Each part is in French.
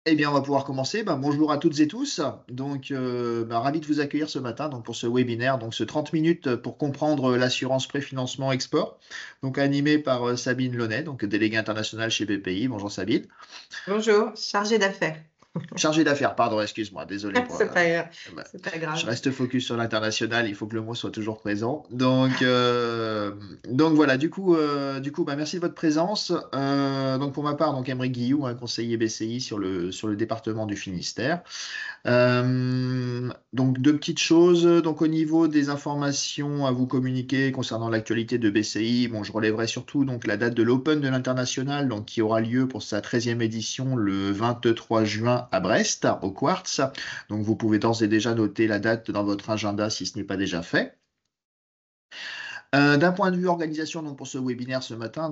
Eh bien, on va pouvoir commencer. Bonjour à toutes et tous. Ravi de vous accueillir ce matin pour ce webinaire, ce 30 minutes pour comprendre l'assurance préfinancement export, animé par Sabine Launay, déléguée internationale chez BPI. Bonjour Sabine. Bonjour, chargé d'affaires. Chargé d'affaires, pardon, excuse-moi, désolé pour. C'est pas grave. Bah, C'est pas je grave. reste focus sur l'international, il faut que le mot soit toujours présent. Donc voilà, merci de votre présence. Pour ma part, Aymeric Guillou, un conseiller BCI sur le département du Finistère. Deux petites choses. Au niveau des informations à vous communiquer concernant l'actualité de BCI, je relèverai surtout la date de l'Open de l'International, qui aura lieu pour sa 13e édition le 23 juin à Brest, au Quartz. Donc, vous pouvez d'ores et déjà noter la date dans votre agenda si ce n'est pas déjà fait. D'un point de vue organisation, pour ce webinaire ce matin,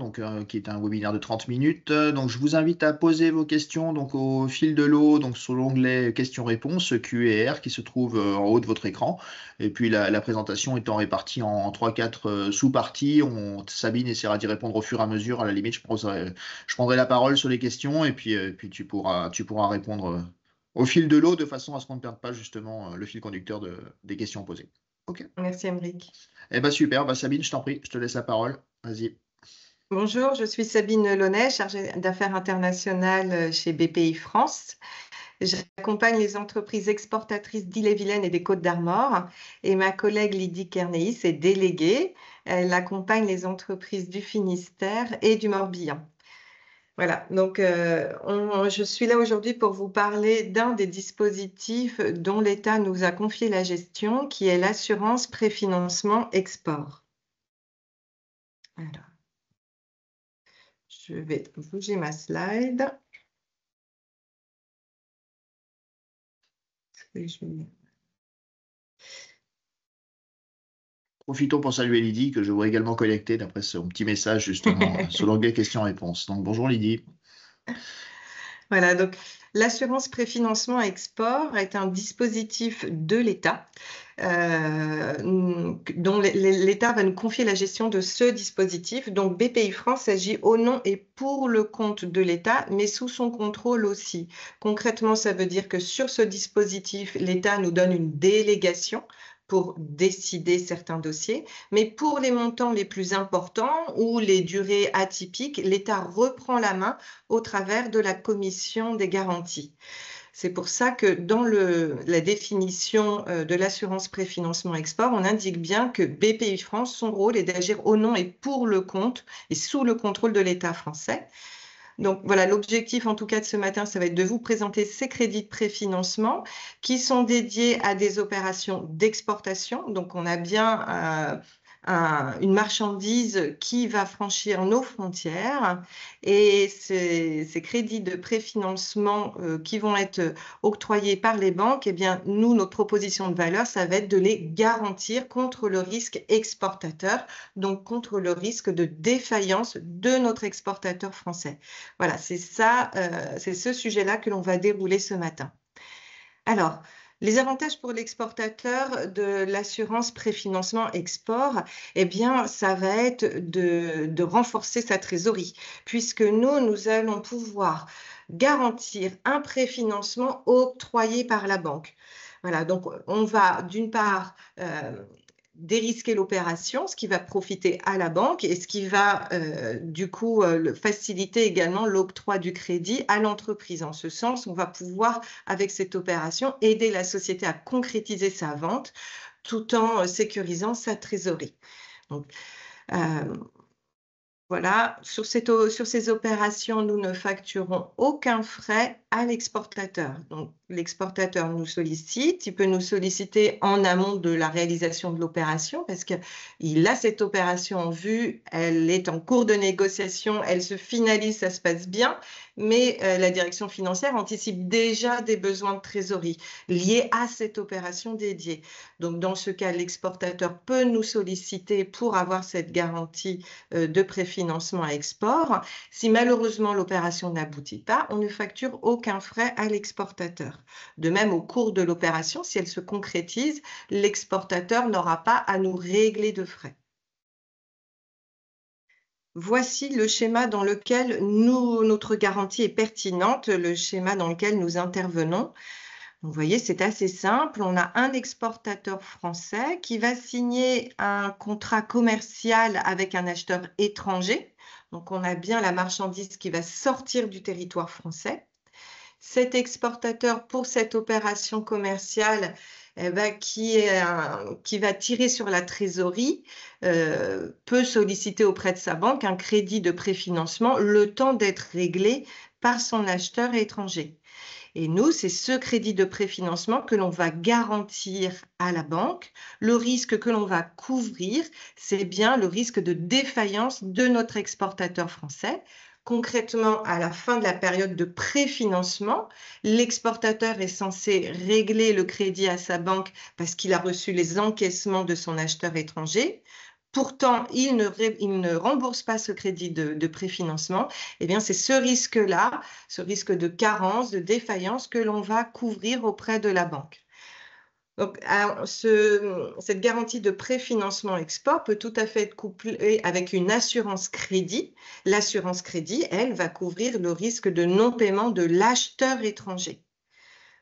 qui est un webinaire de 30 minutes, je vous invite à poser vos questions au fil de l'eau, sur l'onglet questions-réponses Q&R qui se trouve en haut de votre écran. Et puis la présentation étant répartie en 3-4 sous-parties, Sabine essaiera d'y répondre au fur et à mesure. À la limite, je prendrai la parole sur les questions et puis tu pourras répondre au fil de l'eau de façon à ce qu'on ne perde pas justement le fil conducteur des questions posées. Ok. Merci, Emeric. Eh ben super, Sabine, je t'en prie, je te laisse la parole. Vas-y. Bonjour, je suis Sabine Launay, chargée d'affaires internationales chez BPI France. J'accompagne les entreprises exportatrices d'Ille-et-Vilaine et des Côtes-d'Armor. Et ma collègue Lydie Kernéis est déléguée. Elle accompagne les entreprises du Finistère et du Morbihan. Voilà, je suis là aujourd'hui pour vous parler d'un des dispositifs dont l'État nous a confié la gestion, qui est l'assurance préfinancement export. Alors, je vais bouger ma slide. Profitons pour saluer Lydie, que je vois également connectée d'après son petit message justement sur l'onglet questions-réponses. Donc bonjour Lydie. Voilà, donc l'assurance préfinancement export est un dispositif de l'État dont l'État va nous confier la gestion de ce dispositif. Donc BPI France agit au nom et pour le compte de l'État, mais sous son contrôle aussi. Concrètement, ça veut dire que sur ce dispositif, l'État nous donne une délégation pour décider certains dossiers, mais pour les montants les plus importants ou les durées atypiques, l'État reprend la main au travers de la commission des garanties. C'est pour ça que dans la définition de l'assurance préfinancement export, on indique bien que BPI France, son rôle est d'agir au nom et pour le compte et sous le contrôle de l'État français. Donc voilà, l'objectif en tout cas de ce matin, ça va être de vous présenter ces crédits de préfinancement qui sont dédiés à des opérations d'exportation. Donc on a bien une marchandise qui va franchir nos frontières et ces crédits de préfinancement qui vont être octroyés par les banques, eh bien nous, notre proposition de valeur, ça va être de les garantir contre le risque exportateur, donc contre le risque de défaillance de notre exportateur français. Voilà, c'est ça, c'est ce sujet-là que l'on va dérouler ce matin. Alors, les avantages pour l'exportateur de l'assurance préfinancement export, eh bien, ça va être de renforcer sa trésorerie, puisque nous allons pouvoir garantir un préfinancement octroyé par la banque. Voilà, donc on va d'une part dérisquer l'opération, ce qui va profiter à la banque et ce qui va faciliter également l'octroi du crédit à l'entreprise. En ce sens, on va pouvoir, avec cette opération, aider la société à concrétiser sa vente tout en sécurisant sa trésorerie. Donc, voilà, sur ces opérations, nous ne facturons aucun frais à l'exportateur. Donc, l'exportateur nous sollicite, il peut nous solliciter en amont de la réalisation de l'opération parce qu'il a cette opération en vue, elle est en cours de négociation, elle se finalise, ça se passe bien, mais la direction financière anticipe déjà des besoins de trésorerie liés à cette opération dédiée. Donc, dans ce cas, l'exportateur peut nous solliciter pour avoir cette garantie de préfinancement à export. Si malheureusement l'opération n'aboutit pas, on ne facture aucun frais à l'exportateur. De même, au cours de l'opération, si elle se concrétise, l'exportateur n'aura pas à nous régler de frais. voici le schéma dans lequel notre garantie est pertinente, le schéma dans lequel nous intervenons. Vous voyez, c'est assez simple. On a un exportateur français qui va signer un contrat commercial avec un acheteur étranger. Donc, on a bien la marchandise qui va sortir du territoire français. Cet exportateur, pour cette opération commerciale, qui va tirer sur la trésorerie, peut solliciter auprès de sa banque un crédit de préfinancement le temps d'être réglé par son acheteur étranger. Et nous, c'est ce crédit de préfinancement que l'on va garantir à la banque. Le risque que l'on va couvrir, c'est bien le risque de défaillance de notre exportateur français. Concrètement, à la fin de la période de préfinancement, l'exportateur est censé régler le crédit à sa banque parce qu'il a reçu les encaissements de son acheteur étranger. Pourtant, il ne rembourse pas ce crédit de préfinancement. Eh bien, c'est ce risque-là, ce risque de carence, de défaillance que l'on va couvrir auprès de la banque. Donc, cette garantie de préfinancement export peut tout à fait être couplée avec une assurance crédit. L'assurance crédit, elle, va couvrir le risque de non-paiement de l'acheteur étranger.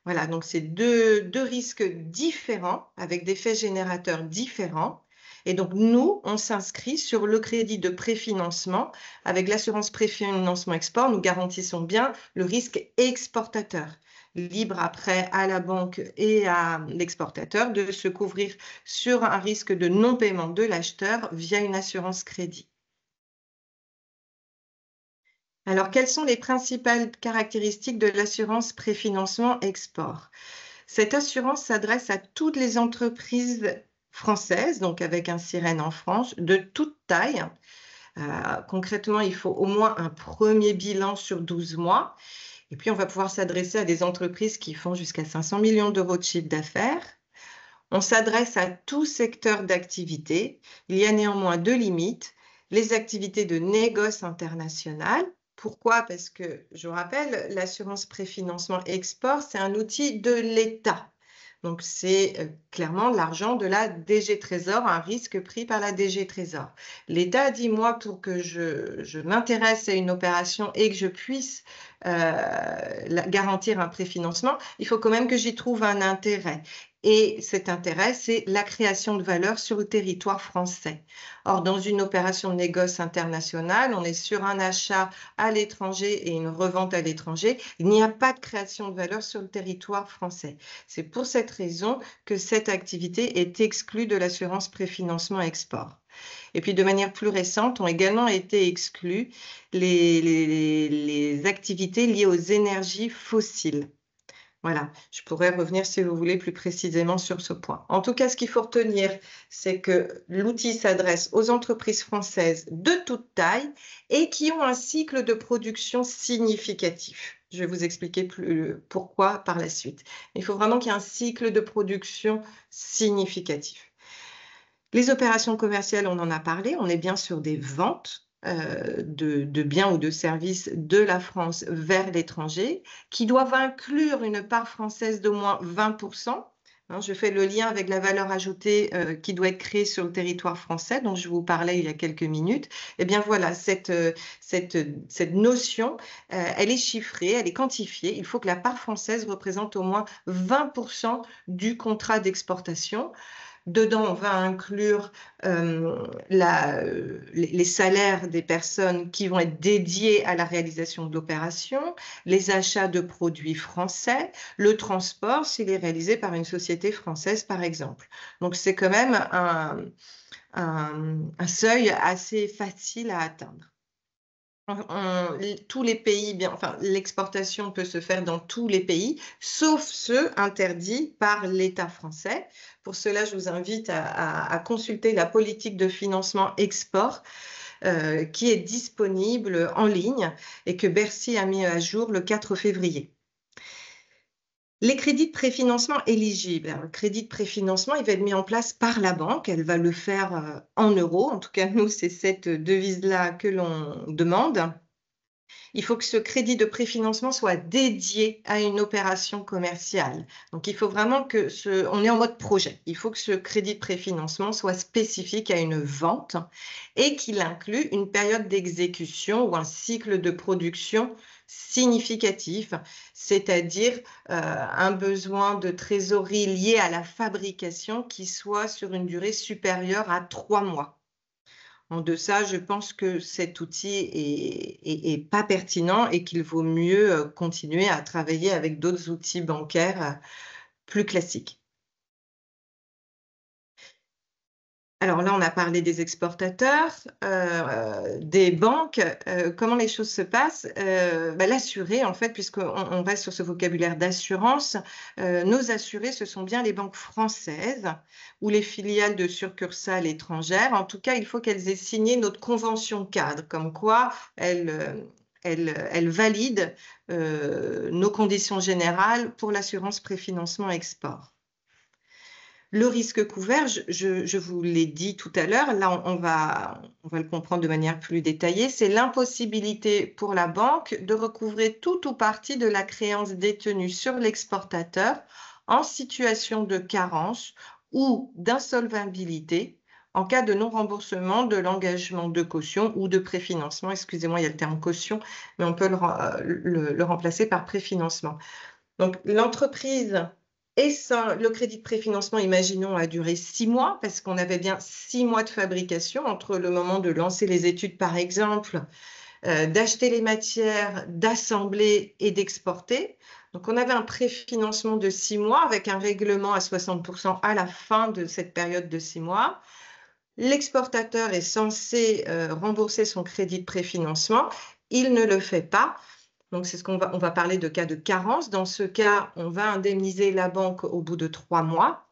Voilà, donc c'est deux risques différents, avec des faits générateurs différents. Et donc, nous, on s'inscrit sur le crédit de préfinancement. Avec l'assurance préfinancement export, nous garantissons bien le risque exportateur. Libre après à la banque et à l'exportateur de se couvrir sur un risque de non-paiement de l'acheteur via une assurance crédit. Alors, quelles sont les principales caractéristiques de l'assurance préfinancement export? Cette assurance s'adresse à toutes les entreprises françaises, donc avec un sirène en France, de toute taille. Concrètement, il faut au moins un premier bilan sur 12 mois. Et puis, on va pouvoir s'adresser à des entreprises qui font jusqu'à 500 millions d'euros de chiffre d'affaires. On s'adresse à tout secteur d'activité. Il y a néanmoins deux limites. Les activités de négoce international. Pourquoi? Parce que, je vous rappelle, l'assurance préfinancement export, c'est un outil de l'État. Donc, c'est clairement l'argent de la DG Trésor, un risque pris par la DG Trésor. L'État a dit, moi, pour que je m'intéresse à une opération et que je puisse garantir un préfinancement, il faut quand même que j'y trouve un intérêt. Et cet intérêt, c'est la création de valeur sur le territoire français. Or, dans une opération de négoce internationale, on est sur un achat à l'étranger et une revente à l'étranger. Il n'y a pas de création de valeur sur le territoire français. C'est pour cette raison que cette activité est exclue de l'assurance préfinancement export. Et puis, de manière plus récente, ont également été exclues les activités liées aux énergies fossiles. Voilà, je pourrais revenir, si vous voulez, plus précisément sur ce point. En tout cas, ce qu'il faut retenir, c'est que l'outil s'adresse aux entreprises françaises de toute taille et qui ont un cycle de production significatif. Je vais vous expliquer pourquoi par la suite. Il faut vraiment qu'il y ait un cycle de production significatif. Les opérations commerciales, on en a parlé, on est bien sur des ventes de biens ou de services de la France vers l'étranger, qui doivent inclure une part française d'au moins 20%. Je fais le lien avec la valeur ajoutée qui doit être créée sur le territoire français, dont je vous parlais il y a quelques minutes. Eh bien voilà, cette notion, elle est chiffrée, elle est quantifiée. Il faut que la part française représente au moins 20% du contrat d'exportation. Dedans, on va inclure les salaires des personnes qui vont être dédiées à la réalisation de l'opération, les achats de produits français, le transport s'il est réalisé par une société française, par exemple. Donc, c'est quand même un seuil assez facile à atteindre. Tous les pays, l'exportation peut se faire dans tous les pays, sauf ceux interdits par l'État français. Pour cela, je vous invite à consulter la politique de financement export qui est disponible en ligne et que Bercy a mis à jour le 4 février. Les crédits de préfinancement éligibles. Alors, le crédit de préfinancement, il va être mis en place par la banque. Elle va le faire en euros. En tout cas, nous, c'est cette devise-là que l'on demande. Il faut que ce crédit de préfinancement soit dédié à une opération commerciale. Donc, il faut vraiment on est en mode projet. Il faut que ce crédit de préfinancement soit spécifique à une vente et qu'il inclue une période d'exécution ou un cycle de production significatif, c'est-à-dire un besoin de trésorerie lié à la fabrication qui soit sur une durée supérieure à 3 mois. En deçà, je pense que cet outil est pas pertinent et qu'il vaut mieux, continuer à travailler avec d'autres outils bancaires, plus classiques. Alors là, on a parlé des exportateurs, des banques, comment les choses se passent? L'assuré, en fait, puisqu'on reste sur ce vocabulaire d'assurance, nos assurés, ce sont bien les banques françaises ou les filiales de succursales étrangères. En tout cas, il faut qu'elles aient signé notre convention cadre, comme quoi elles valident, nos conditions générales pour l'assurance préfinancement export. Le risque couvert, je vous l'ai dit tout à l'heure, là on va le comprendre de manière plus détaillée, c'est l'impossibilité pour la banque de recouvrer tout ou partie de la créance détenue sur l'exportateur en situation de carence ou d'insolvabilité en cas de non-remboursement de l'engagement de caution ou de préfinancement. Excusez-moi, il y a le terme caution, mais on peut le remplacer par préfinancement. Donc l'entreprise et ça, le crédit de préfinancement, imaginons, a duré 6 mois, parce qu'on avait bien 6 mois de fabrication entre le moment de lancer les études, par exemple, d'acheter les matières, d'assembler et d'exporter. Donc, on avait un préfinancement de 6 mois avec un règlement à 60% à la fin de cette période de 6 mois. L'exportateur est censé rembourser son crédit de préfinancement. Il ne le fait pas. Donc, c'est on va parler de cas de carence. Dans ce cas, on va indemniser la banque au bout de 3 mois.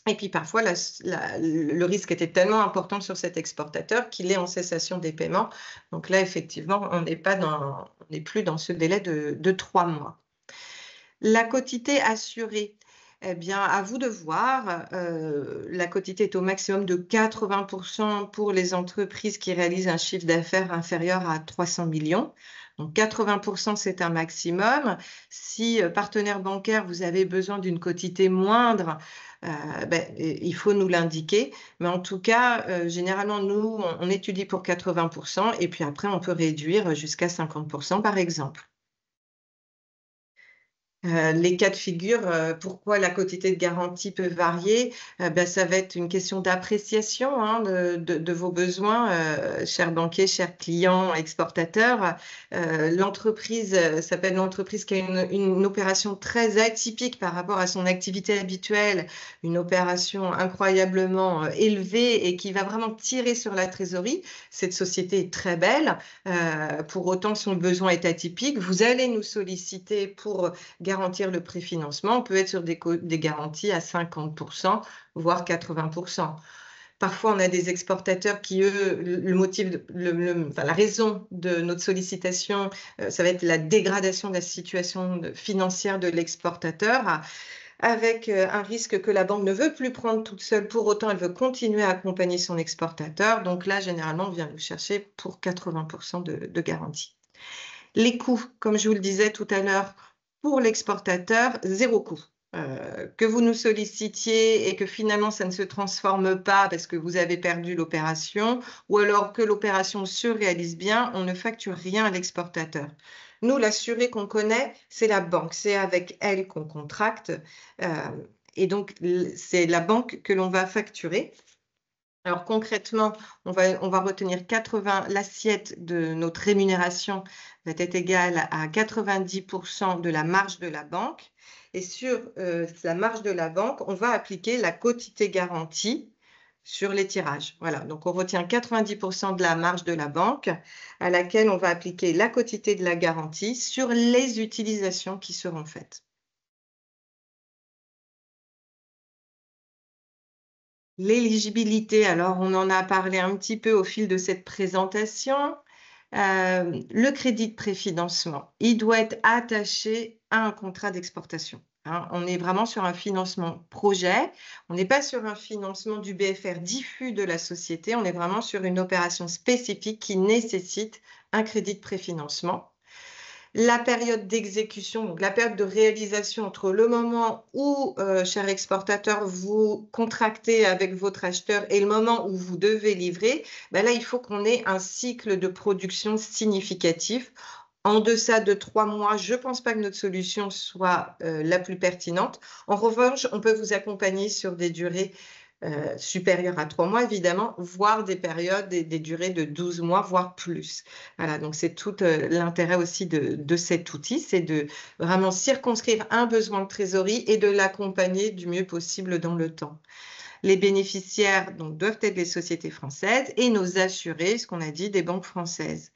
Et puis, parfois, le risque était tellement important sur cet exportateur qu'il est en cessation des paiements. Donc là, effectivement, on n'est plus dans ce délai de 3 mois. La quotité assurée, eh bien, à vous de voir. La quotité est au maximum de 80% pour les entreprises qui réalisent un chiffre d'affaires inférieur à 300 millions. Donc 80%, c'est un maximum. Si, partenaire bancaire, vous avez besoin d'une quotité moindre, il faut nous l'indiquer. Mais en tout cas, généralement, nous, on étudie pour 80% et puis après, on peut réduire jusqu'à 50%, par exemple. Les cas de figure, pourquoi la quotité de garantie peut varier? Ça va être une question d'appréciation, hein, de vos besoins, chers banquiers, chers clients, exportateurs. L'entreprise s'appelle une entreprise qui a une opération très atypique par rapport à son activité habituelle, une opération incroyablement élevée et qui va vraiment tirer sur la trésorerie. Cette société est très belle, pour autant son besoin est atypique. Vous allez nous solliciter pour garantir le préfinancement, on peut être sur des garanties à 50%, voire 80%. Parfois, on a des exportateurs qui, eux, la raison de notre sollicitation, ça va être la dégradation de la situation financière de l'exportateur, avec un risque que la banque ne veut plus prendre toute seule. Pour autant, elle veut continuer à accompagner son exportateur. Donc là, généralement, on vient nous chercher pour 80% de garantie. Les coûts, comme je vous le disais tout à l'heure, pour l'exportateur, 0 coût. Que vous nous sollicitiez et que finalement ça ne se transforme pas parce que vous avez perdu l'opération ou alors que l'opération se réalise bien, on ne facture rien à l'exportateur. Nous, l'assuré qu'on connaît, c'est la banque. C'est avec elle qu'on contracte et donc c'est la banque que l'on va facturer. Alors concrètement, on va retenir l'assiette de notre rémunération va être égale à 90% de la marge de la banque. Et sur la marge de la banque, on va appliquer la quotité garantie sur les tirages. Voilà, donc on retient 90% de la marge de la banque à laquelle on va appliquer la quotité de la garantie sur les utilisations qui seront faites. L'éligibilité, alors on en a parlé un petit peu au fil de cette présentation. Le crédit de préfinancement, il doit être attaché à un contrat d'exportation. Hein. On est vraiment sur un financement projet, on n'est pas sur un financement du BFR diffus de la société, on est vraiment sur une opération spécifique qui nécessite un crédit de préfinancement. La période d'exécution, donc la période de réalisation entre le moment où, cher exportateur, vous contractez avec votre acheteur et le moment où vous devez livrer, là, il faut qu'on ait un cycle de production significatif. En deçà de 3 mois, je ne pense pas que notre solution soit la plus pertinente. En revanche, on peut vous accompagner sur des durées supérieures à 3 mois, évidemment, voire des périodes, des durées de 12 mois, voire plus. Voilà, donc c'est tout l'intérêt aussi de cet outil, c'est de vraiment circonscrire un besoin de trésorerie et de l'accompagner du mieux possible dans le temps. Les bénéficiaires donc, doivent être les sociétés françaises et nos assurés, ce qu'on a dit, des banques françaises.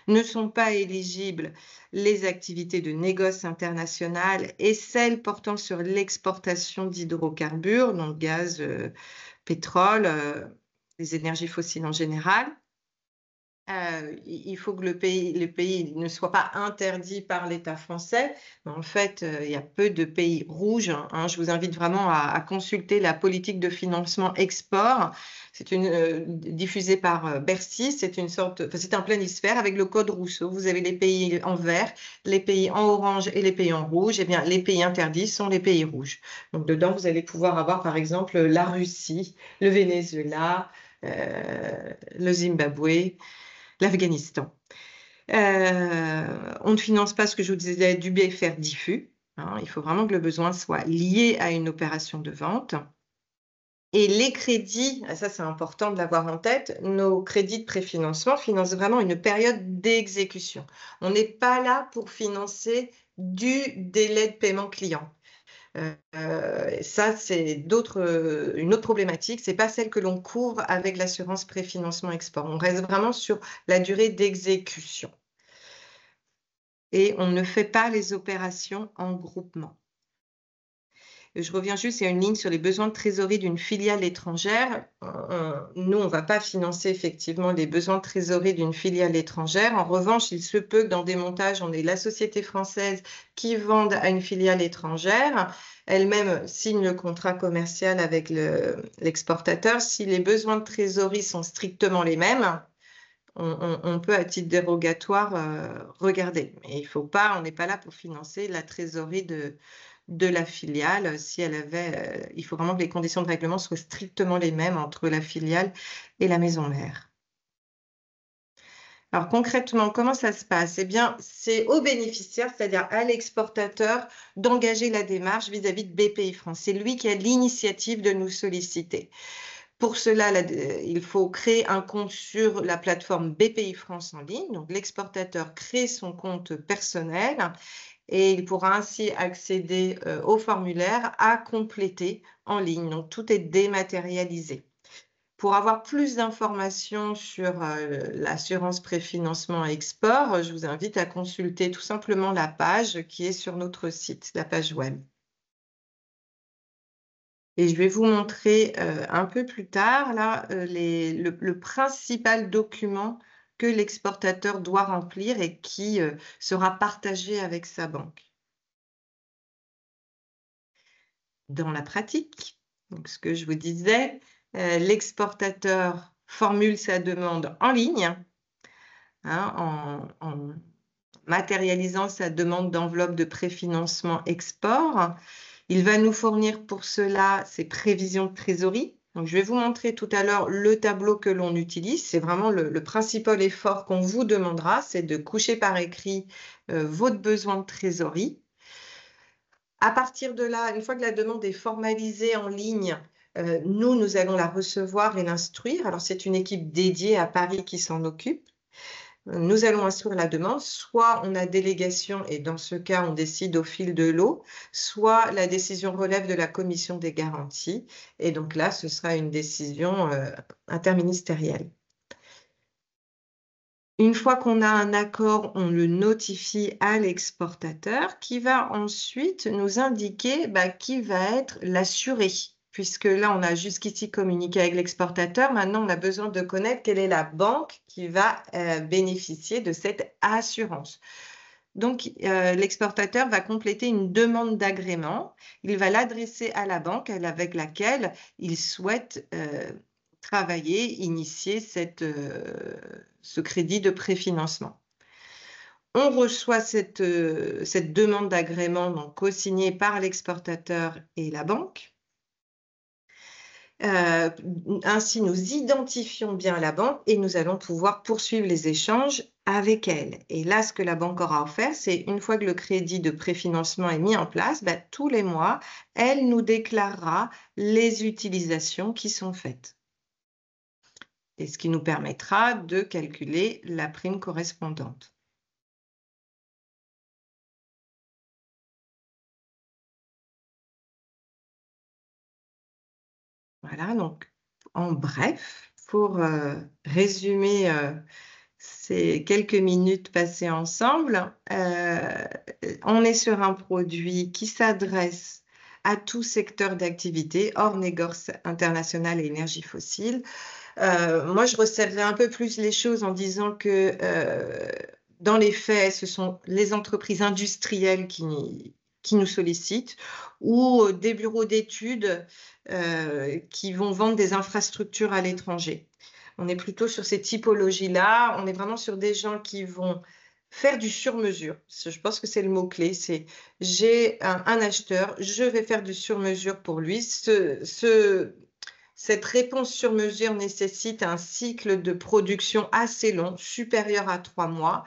Ne sont pas éligibles les activités de négoce international et celles portant sur l'exportation d'hydrocarbures, donc gaz, pétrole, les énergies fossiles en général. Il faut que le pays ne soit pas interdit par l'État français. En fait, il y a peu de pays rouges, hein. Je vous invite vraiment à consulter la politique de financement export. C'est diffusée par Bercy. C'est un planisphère avec le code Rousseau. Vous avez les pays en vert, les pays en orange et les pays en rouge. Eh bien, les pays interdits sont les pays rouges. Donc, dedans, vous allez pouvoir avoir, par exemple, la Russie, le Venezuela, le Zimbabwe, l'Afghanistan. On ne finance pas ce que je vous disais du BFR diffus. Hein, il faut vraiment que le besoin soit lié à une opération de vente. Et les crédits, ça c'est important de l'avoir en tête, nos crédits de préfinancement financent vraiment une période d'exécution. On n'est pas là pour financer du délai de paiement client. Ça, c'est une autre problématique. Ce n'est pas celle que l'on couvre avec l'assurance préfinancement export. On reste vraiment sur la durée d'exécution. Et on ne fait pas les opérations en groupement. Je reviens juste, il y a une ligne sur les besoins de trésorerie d'une filiale étrangère. Nous, on ne va pas financer effectivement les besoins de trésorerie d'une filiale étrangère. En revanche, il se peut que dans des montages, on ait la société française qui vende à une filiale étrangère. Elle-même signe le contrat commercial avec l'exportateur. Si les besoins de trésorerie sont strictement les mêmes, on peut à titre dérogatoire regarder. Mais on n'est pas là pour financer la trésorerie de la filiale. Si elle avait, il faut vraiment que les conditions de règlement soient strictement les mêmes entre la filiale et la maison mère. Alors concrètement, comment ça se passe? Eh bien, c'est au bénéficiaire, c'est-à-dire à l'exportateur, d'engager la démarche vis-à-vis de BPI France. C'est lui qui a l'initiative de nous solliciter. Pour cela, il faut créer un compte sur la plateforme BPI France en ligne. Donc, l'exportateur crée son compte personnel et il pourra ainsi accéder au formulaire à compléter en ligne. Donc, tout est dématérialisé. Pour avoir plus d'informations sur l'assurance préfinancement export, je vous invite à consulter tout simplement la page qui est sur notre site, la page web. Et je vais vous montrer un peu plus tard là, le principal document que l'exportateur doit remplir et qui sera partagé avec sa banque. Dans la pratique, donc ce que je vous disais, l'exportateur formule sa demande en ligne, hein, en matérialisant sa demande d'enveloppe de préfinancement export. Il va nous fournir pour cela ses prévisions de trésorerie. Donc, je vais vous montrer tout à l'heure le tableau que l'on utilise. C'est vraiment le principal effort qu'on vous demandera, c'est de coucher par écrit votre besoin de trésorerie. À partir de là, une fois que la demande est formalisée en ligne, nous allons la recevoir et l'instruire. Alors, c'est une équipe dédiée à Paris qui s'en occupe. Nous allons instruire la demande, soit on a délégation et dans ce cas, on décide au fil de l'eau, soit la décision relève de la commission des garanties et donc là, ce sera une décision interministérielle. Une fois qu'on a un accord, on le notifie à l'exportateur qui va ensuite nous indiquer qui va être l'assuré. Puisque là, on a jusqu'ici communiqué avec l'exportateur. Maintenant, on a besoin de connaître quelle est la banque qui va bénéficier de cette assurance. Donc, l'exportateur va compléter une demande d'agrément. Il va l'adresser à la banque avec laquelle il souhaite initier ce crédit de préfinancement. on reçoit cette demande d'agrément donc co-signée par l'exportateur et la banque. Ainsi, nous identifions bien la banque et nous allons pouvoir poursuivre les échanges avec elle. Et là, ce que la banque aura à faire, c'est une fois que le crédit de préfinancement est mis en place, tous les mois, elle nous déclarera les utilisations qui sont faites. Et ce qui nous permettra de calculer la prime correspondante. Voilà, donc en bref, pour résumer ces quelques minutes passées ensemble, on est sur un produit qui s'adresse à tout secteur d'activité, hors négoce international et énergie fossile. Moi, je resserrerai un peu plus les choses en disant que dans les faits, ce sont les entreprises industrielles qui nous sollicitent ou des bureaux d'études qui vont vendre des infrastructures à l'étranger. On est plutôt sur ces typologies-là. On est vraiment sur des gens qui vont faire du sur-mesure. Je pense que c'est le mot-clé. C'est j'ai un acheteur, je vais faire du sur-mesure pour lui. Cette réponse sur mesure nécessite un cycle de production assez long, supérieur à 3 mois,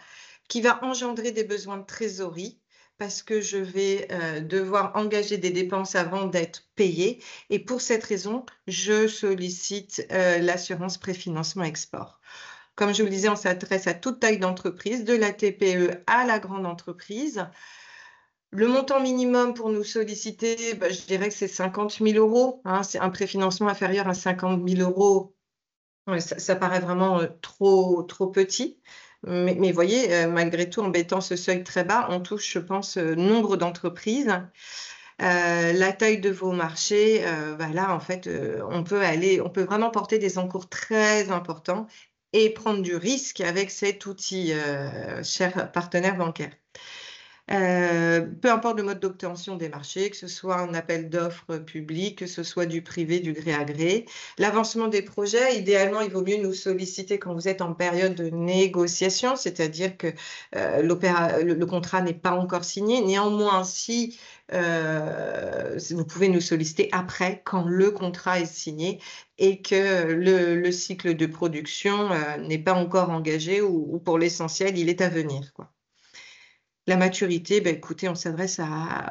qui va engendrer des besoins de trésorerie parce que je vais devoir engager des dépenses avant d'être payé. Et pour cette raison, je sollicite l'assurance préfinancement export. Comme je vous le disais, on s'adresse à toute taille d'entreprise, de la TPE à la grande entreprise. Le montant minimum pour nous solliciter, je dirais que c'est 50 000 €. Hein, c'est un préfinancement inférieur à 50 000 €. Ouais, ça paraît vraiment trop petit. Mais vous voyez, malgré tout, en mettant ce seuil très bas, on touche, je pense, nombre d'entreprises. La taille de vos marchés, là, en fait, on peut vraiment porter des encours très importants et prendre du risque avec cet outil, cher partenaire bancaire. Peu importe le mode d'obtention des marchés, que ce soit un appel d'offres public, que ce soit du privé, du gré à gré. L'avancement des projets, idéalement, il vaut mieux nous solliciter quand vous êtes en période de négociation, c'est-à-dire que le contrat n'est pas encore signé. Néanmoins, si vous pouvez nous solliciter après, quand le contrat est signé et que le cycle de production n'est pas encore engagé ou pour l'essentiel, il est à venir, quoi. La maturité, écoutez, on s'adresse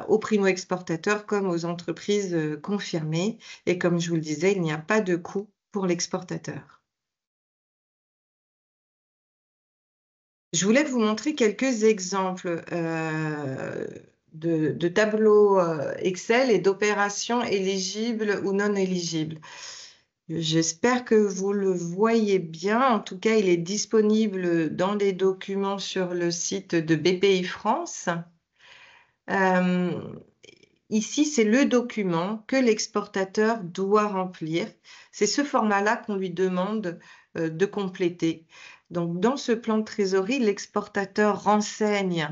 aux primo-exportateurs comme aux entreprises confirmées. Et comme je vous le disais, il n'y a pas de coût pour l'exportateur. Je voulais vous montrer quelques exemples de tableaux Excel et d'opérations éligibles ou non éligibles. J'espère que vous le voyez bien. En tout cas, il est disponible dans les documents sur le site de BPI France. Ici, c'est le document que l'exportateur doit remplir. C'est ce format-là qu'on lui demande de compléter. Donc, dans ce plan de trésorerie, l'exportateur renseigne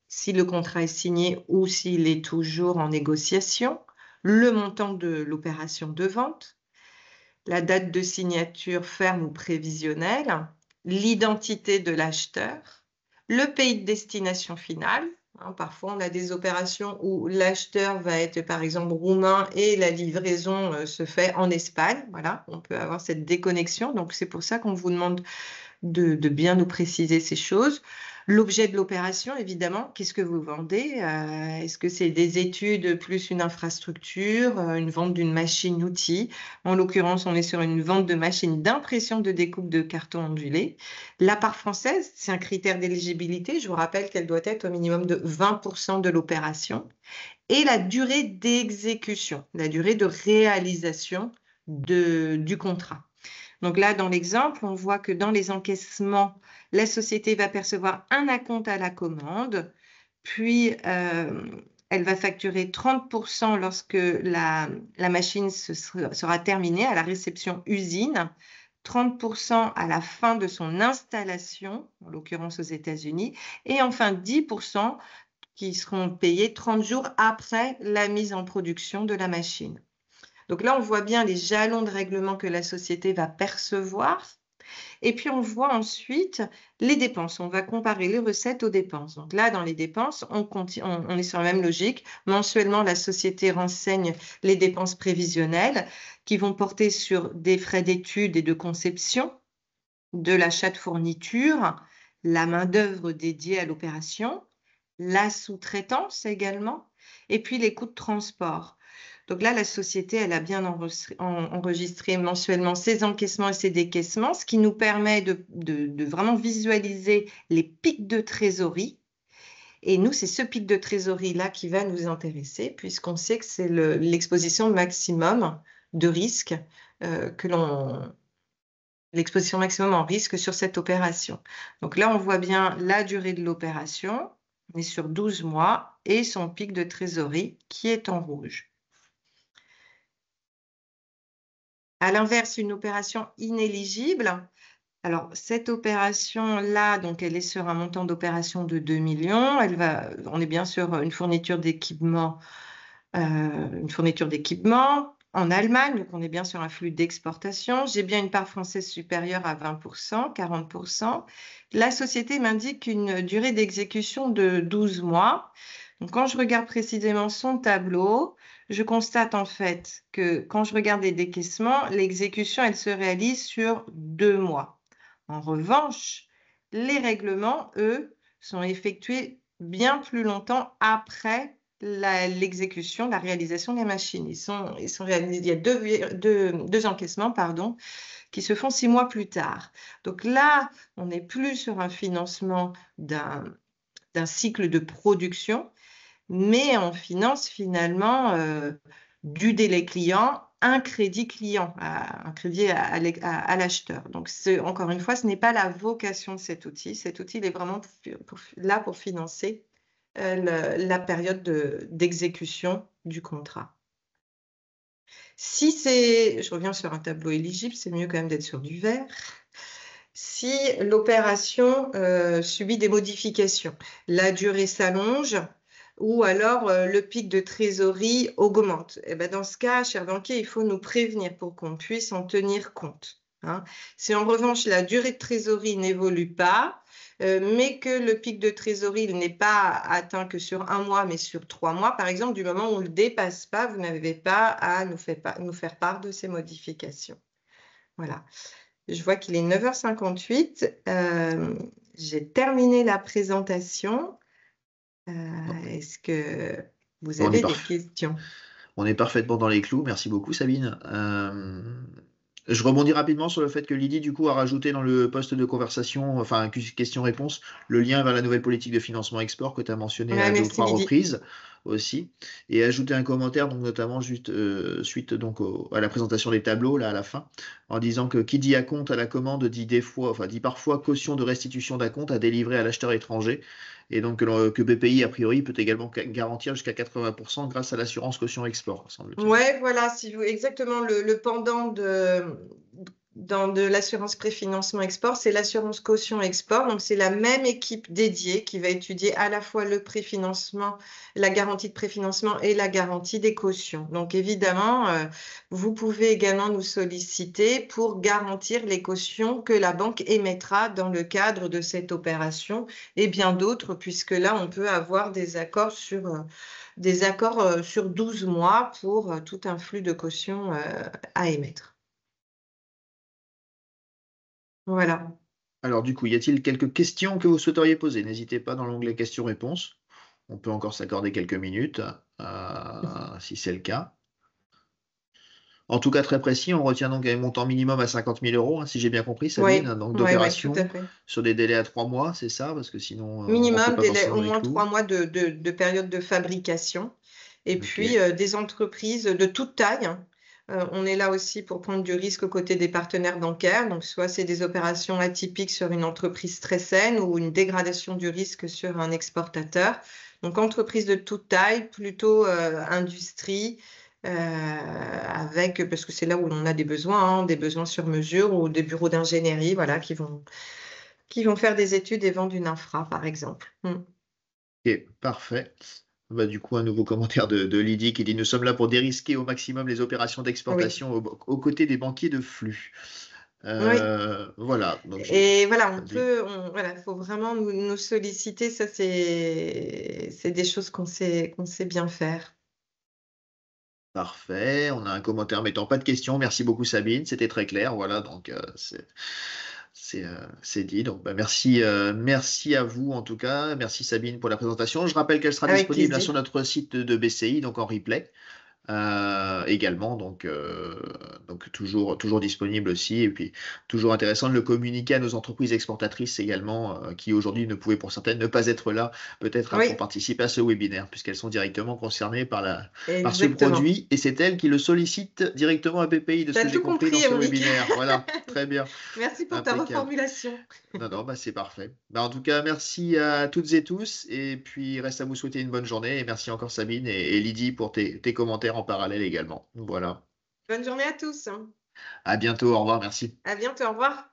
si le contrat est signé ou s'il est toujours en négociation, le montant de l'opération de vente, la date de signature ferme ou prévisionnelle, l'identité de l'acheteur, le pays de destination finale. Parfois, on a des opérations où l'acheteur va être, par exemple, roumain et la livraison se fait en Espagne. Voilà, on peut avoir cette déconnexion. Donc, c'est pour ça qu'on vous demande de bien nous préciser ces choses. L'objet de l'opération, évidemment, qu'est-ce que vous vendez? Est-ce que c'est des études plus une infrastructure, une vente d'une machine-outil? En l'occurrence, on est sur une vente de machine d'impression de découpe de carton ondulé. La part française, c'est un critère d'éligibilité. Je vous rappelle qu'elle doit être au minimum de 20% de l'opération. Et la durée d'exécution, la durée de réalisation du contrat. Donc là, dans l'exemple, on voit que dans les encaissements, la société va percevoir un acompte à la commande, puis elle va facturer 30% lorsque la machine sera terminée à la réception usine, 30% à la fin de son installation, en l'occurrence aux États-Unis, et enfin 10% qui seront payés 30 jours après la mise en production de la machine. Donc là, on voit bien les jalons de règlement que la société va percevoir. Et puis, on voit ensuite les dépenses. On va comparer les recettes aux dépenses. Donc là, dans les dépenses, on est sur la même logique. Mensuellement, la société renseigne les dépenses prévisionnelles qui vont porter sur des frais d'études et de conception, de l'achat de fournitures, la main-d'œuvre dédiée à l'opération, la sous-traitance également, et puis les coûts de transport. Donc là, la société, elle a bien enregistré mensuellement ses encaissements et ses décaissements, ce qui nous permet de vraiment visualiser les pics de trésorerie. Et nous, c'est ce pic de trésorerie-là qui va nous intéresser, puisqu'on sait que c'est l'exposition maximum de risque l'exposition maximum en risque sur cette opération. Donc là, on voit bien la durée de l'opération, on est sur 12 mois, et son pic de trésorerie qui est en rouge. À l'inverse, une opération inéligible. Alors, cette opération-là, donc, elle est sur un montant d'opération de 2 millions. On est bien sur une fourniture d'équipement en Allemagne, donc on est bien sur un flux d'exportation. J'ai bien une part française supérieure à 20%, 40%. La société m'indique une durée d'exécution de 12 mois. Donc, quand je regarde précisément son tableau, je constate en fait que quand je regarde les décaissements, l'exécution, elle se réalise sur 2 mois. En revanche, les règlements, eux, sont effectués bien plus longtemps après l'exécution, la réalisation des machines. Il y a deux encaissements, pardon, qui se font 6 mois plus tard. Donc là, on n'est plus sur un financement d'un cycle de production, mais on finance finalement du délai client, un crédit client, un crédit à l'acheteur. Donc, encore une fois, ce n'est pas la vocation de cet outil. Cet outil, il est vraiment là pour financer la période d'exécution du contrat. Je reviens sur un tableau éligible, c'est mieux quand même d'être sur du vert. Si l'opération subit des modifications, la durée s'allonge ou alors le pic de trésorerie augmente. Et ben dans ce cas, cher banquier, il faut nous prévenir pour qu'on puisse en tenir compte. Hein. Si en revanche la durée de trésorerie n'évolue pas, mais que le pic de trésorerie n'est pas atteint que sur 1 mois, mais sur 3 mois, par exemple, du moment où on ne le dépasse pas, vous n'avez pas à nous faire part de ces modifications. Voilà. Je vois qu'il est 9h58. J'ai terminé la présentation. Est-ce que vous avez des questions? On est parfaitement dans les clous. Merci beaucoup, Sabine. Je rebondis rapidement sur le fait que Lydie, du coup, a rajouté dans le poste de conversation, enfin, question-réponse, le lien vers la nouvelle politique de financement export que tu as mentionné à 2 ou 3 reprises aussi, et ajouté un commentaire, donc notamment juste suite donc à la présentation des tableaux là à la fin, en disant que qui dit acompte à la commande dit parfois caution de restitution d'acompte à délivrer à l'acheteur étranger, et donc que BPI a priori peut également garantir jusqu'à 80% grâce à l'assurance caution export, semble-t-il. Oui, voilà, exactement le pendant de l'assurance préfinancement export, c'est l'assurance caution export. Donc, c'est la même équipe dédiée qui va étudier à la fois le préfinancement, la garantie de préfinancement et la garantie des cautions. Donc, évidemment, vous pouvez également nous solliciter pour garantir les cautions que la banque émettra dans le cadre de cette opération et bien d'autres, puisque là, on peut avoir des accords sur 12 mois pour tout un flux de cautions à émettre. Voilà. Alors du coup, y a-t-il quelques questions que vous souhaiteriez poser? N'hésitez pas dans l'onglet questions-réponses. On peut encore s'accorder quelques minutes, si c'est le cas. En tout cas, très précis, on retient donc un montant minimum à 50 000 €, hein, si j'ai bien compris, Sabine, Oui, donc oui, d'opération tout à fait. sur des délais à 3 mois, c'est ça? Parce que sinon, on ne Minimum, rentre pas délai, forcément au dans les moins clous. 3 mois de période de fabrication. Et Ok. puis, des entreprises de toute taille. Hein. On est là aussi pour prendre du risque aux côtés des partenaires bancaires. Donc, soit c'est des opérations atypiques sur une entreprise très saine ou une dégradation du risque sur un exportateur. Donc, entreprise de toute taille, plutôt industrie, parce que c'est là où on a des besoins, hein, des besoins sur mesure ou des bureaux d'ingénierie, voilà, qui vont faire des études et vendre une infra, par exemple. Ok, parfait. Bah, du coup, un nouveau commentaire de Lydie qui dit: Nous sommes là pour dérisquer au maximum les opérations d'exportation aux côtés des banquiers de flux. Oui. Voilà, donc Et voilà, vas-y. voilà, faut vraiment nous solliciter. Ça, c'est des choses qu'on sait bien faire. Parfait, on a un commentaire mettant pas de questions. Merci beaucoup Sabine, c'était très clair. Voilà, donc c'est dit. Donc bah, merci à vous en tout cas. Merci Sabine pour la présentation. Je rappelle qu'elle sera Avec disponible là, sur plaisir. notre site de BCI, donc en replay. Également, donc toujours disponible aussi, et puis toujours intéressant de le communiquer à nos entreprises exportatrices également, qui aujourd'hui ne pouvaient pour certaines ne pas être là, peut-être pour Oui, participer à ce webinaire, puisqu'elles sont directement concernées par ce exactement. produit, et c'est elles qui le sollicitent directement à BPI, de Tu ce as que j'ai tout compris dans compris, ce Émeric. webinaire. Voilà, très bien, Merci pour ta impeccable. reformulation. Non, non, bah c'est parfait. Bah, en tout cas, merci à toutes et tous. Et puis, il reste à vous souhaiter une bonne journée. Et merci encore, Sabine et Lydie, pour tes commentaires en parallèle également. Voilà. Bonne journée à tous. À bientôt. Au revoir. Merci. À bientôt. Au revoir.